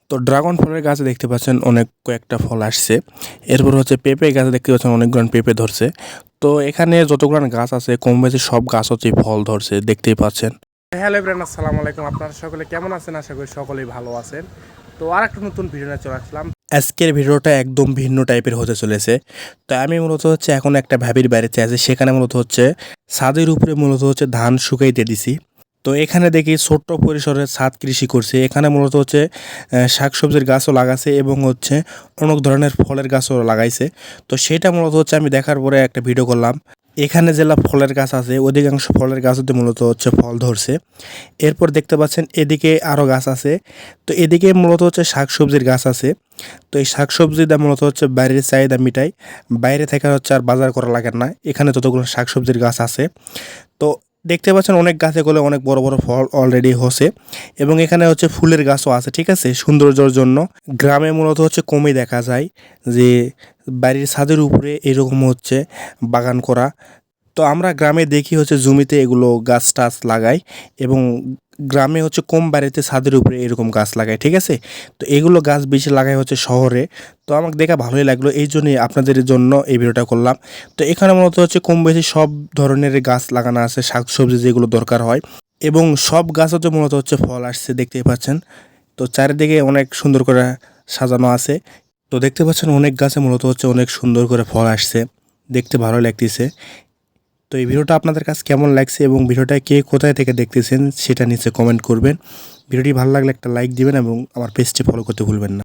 তো ড্রাগন ফলের গাছে দেখতে পাচ্ছেন অনেক কয়েকটা ফল আসছে। এরপর হচ্ছে পেঁপে গাছে দেখতে পাচ্ছেন অনেকগুলো পেঁপে ধরছে। তো এখানে যতগুলো গাছ আছে কম বেশি সব গাছ হচ্ছে ফল ধরছে, দেখতেই পাচ্ছেন। হ্যালো এভরিওয়ান, আসসালামু আলাইকুম। আপনারা সকলে কেমন আছেন? আশা করি সকলেই ভালো আছেন। তো আর একটা নতুন ভিডিও নিয়ে চলে আসলাম। আজকের ভিডিওটা একদম ভিন্ন টাইপের হতে চলেছে। তো আমি মূলত হচ্ছে এখন একটা ভাবির বাড়িতে আছি, সেখানে মূলত হচ্ছে ছাদের উপরে মূলত হচ্ছে ধান শুকাইতে দিছি। তো এখানে দেখি ছোট্ট পরিসরে ছাদ কৃষি করছে। এখানে মূলত হচ্ছে শাকসবজির গাছও লাগাছে এবং হচ্ছে অনেক ধরনের ফলের গাছও লাগাইছে। তো সেটা মূলত হচ্ছে আমি দেখার পরে একটা ভিডিও করলাম। এখানে যেলা ফলের গাছ আছে অধিকাংশ ফলের গাছতে মূলত হচ্ছে ফল ধরছে। এরপর দেখতে পাচ্ছেন এদিকে আরও গাছ আছে। তো এদিকে মূলত হচ্ছে শাকসবজির গাছ আছে। তো এই শাকসবজিটা মূলত হচ্ছে বাইরের চাহিদা মিটাই, বাইরে থেকে হচ্ছে আর বাজার করা লাগে না। এখানে যতগুলো শাকসবজির গাছ আছে, তো দেখতে পাচ্ছেন অনেক গাছে গুলো অনেক বড় বড় ফল অলরেডি হচ্ছে এবং এখানে হচ্ছে ফুলের গাছও আছে, ঠিক আছে, সৌন্দর্যের জন্য। গ্রামে মূলত হচ্ছে কমই দেখা যায় যে বাড়ির ছাদের উপরে এরকম হচ্ছে বাগান করা। তো আমরা গ্রামে দেখি হচ্ছে জমিতে এগুলো গাছ টাছ লাগাই এবং গ্রামে হচ্ছে কম বাড়িতে ছাদের উপরে এরকম গাছ লাগায়, ঠিক আছে। তো এগুলো গাছ বেশি লাগায় হচ্ছে শহরে। তো আমাকে দেখা ভালোই লাগলো, এই জন্যই আপনাদের জন্য এই ভিডিওটা করলাম। তো এখানে মূলত হচ্ছে কম বেশি সব ধরনের গাছ লাগানো আছে, শাকসবজি যেগুলো দরকার হয়, এবং সব গাছ হচ্ছে মূলত হচ্ছে ফল আসছে, দেখতেই পাচ্ছেন। তো চারিদিকে অনেক সুন্দর করে সাজানো আছে। তো দেখতে পাচ্ছেন অনেক গাছে মূলত হচ্ছে অনেক সুন্দর করে ফল আসছে, দেখতে ভালো লাগতেছে। তো এই ভিডিওটা আপনাদের কাছে কেমন লাগছে এবং ভিডিওটা কে কোথায় থেকে দেখতেছেন সেটা নিচে কমেন্ট করবেন। ভিডিওটি ভালো লাগলে একটা লাইক দিবেন এবং আমার পেজটি ফলো করতে ভুলবেন না।